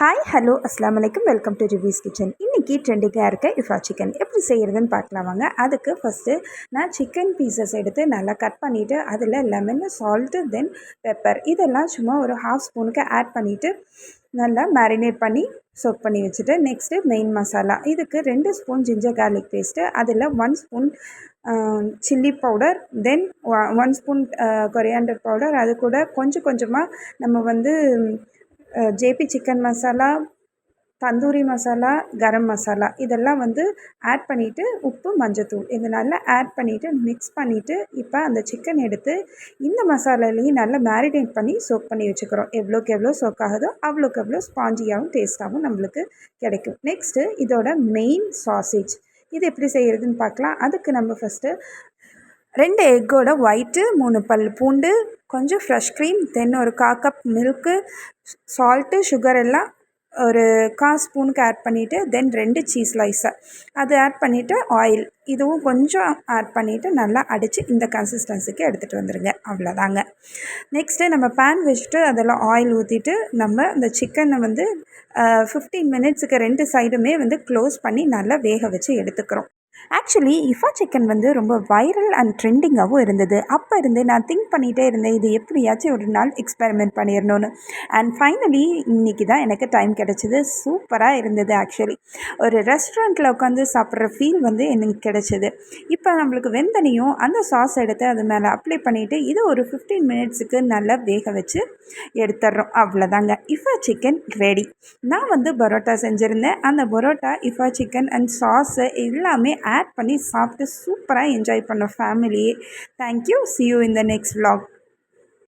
Hi hello அஸ்லாம் வலைக்கம் welcome to reviews kitchen. இன்றைக்கி ட்ரெண்டிங்காக இருக்க இஃபா சிக்கன் எப்படி செய்கிறதுன்னு பார்க்கலாம் வாங்க. அதுக்கு ஃபஸ்ட்டு நான் சிக்கன் பீசஸ் எடுத்து நல்லா கட் பண்ணிவிட்டு அதில் லெமன், சால்ட்டு, தென் பெப்பர் இதெல்லாம் சும்மா ஒரு ஹாஃப் ஸ்பூனுக்கு ஆட் பண்ணிவிட்டு நல்லா மேரினேட் பண்ணி சோக் பண்ணி வச்சுட்டு, நெக்ஸ்ட்டு மெயின் மசாலா இதுக்கு 2 ஸ்பூன் ஜிஞ்சர் கார்லிக் பேஸ்ட்டு, அதில் 1 ஸ்பூன் சில்லி பவுடர், தென் 1 ஸ்பூன் கொரியாண்டர் பவுடர், அது கூட கொஞ்சம் கொஞ்சமாக நம்ம ஜேபி சிக்கன் மசாலா, தந்தூரி மசாலா, கரம் மசாலா இதெல்லாம் ஆட் பண்ணிவிட்டு உப்பு, மஞ்சத்தூள் இது நல்லா ஆட் பண்ணிவிட்டு மிக்ஸ் பண்ணிவிட்டு, இப்போ அந்த சிக்கன் எடுத்து இந்த மசாலாலையும் நல்லா மேரினேட் பண்ணி சோக் பண்ணி வச்சுக்கிறோம். எவ்வளோக்கு எவ்வளோ சோக் ஆகுதோ அவ்வளோக்கு எவ்வளோ ஸ்பாஞ்சியாகவும் டேஸ்ட்டாகவும் நம்மளுக்கு கிடைக்கும். நெக்ஸ்ட்டு இதோட மெயின் சாசேஜ் இது எப்படி செய்கிறதுன்னு பார்க்கலாம். அதுக்கு நம்ம ஃபஸ்ட்டு 2 எக்கோட ஒயிட்டு, 3 பல் பூண்டு, கொஞ்சம் ஃப்ரெஷ் க்ரீம், தென் ஒரு 1/4 கப் மில்க்கு, சால்ட்டு, சுகர் எல்லாம் ஒரு 1/4 ஸ்பூனுக்கு ஆட் பண்ணிவிட்டு, தென் 2 சீஸ் ஸ்லைஸை அது ஆட் பண்ணிவிட்டு, ஆயில் இதுவும் கொஞ்சம் ஆட் பண்ணிவிட்டு நல்லா அடித்து இந்த கன்சிஸ்டன்சிக்கு எடுத்துகிட்டு வந்துடுங்க. அவ்வளோதாங்க. நெக்ஸ்ட்டு நம்ம பேன் வச்சுட்டு அதில் ஆயில் ஊற்றிட்டு நம்ம இந்த சிக்கனை 15 மினிட்ஸுக்கு 2 சைடுமே க்ளோஸ் பண்ணி நல்லா வேக வச்சு எடுத்துக்கிறோம். ஆக்சுவலி இஃபா சிக்கன் ரொம்ப வைரல் அண்ட் ட்ரெண்டிங்காகவும் இருந்தது. அப்போ இருந்து நான் திங்க் பண்ணிகிட்டே இருந்தேன், இது எப்படியாச்சும் ஒரு நாள் எக்ஸ்பெரிமெண்ட் பண்ணிடணும்னு. அண்ட் ஃபைனலி இன்றைக்கி தான் எனக்கு டைம் கிடச்சிது. சூப்பராக இருந்தது. ஆக்சுவலி ஒரு ரெஸ்டாரண்ட்டில் உட்காந்து சாப்பிட்ற ஃபீல் எனக்கு கிடச்சிது. இப்போ நம்மளுக்கு வெந்தனையும் அந்த சாஸ் எடுத்து அது மேலே அப்ளை பண்ணிவிட்டு இது ஒரு 15 மினிட்ஸுக்கு நல்லா வேக வச்சு எடுத்துடுறோம். அவ்வளோதாங்க, இஃபா சிக்கன் ரெடி. நான் பரோட்டா செஞ்சுருந்தேன். அந்த பரோட்டா, இஃபா சிக்கன் அண்ட் சாஸு எல்லாமே ஆட் பண்ணி சாப்பிட்டு சூப்பராக என்ஜாய் பண்ணோம் ஃபேமிலியே. Thank you. see you in the next vlog.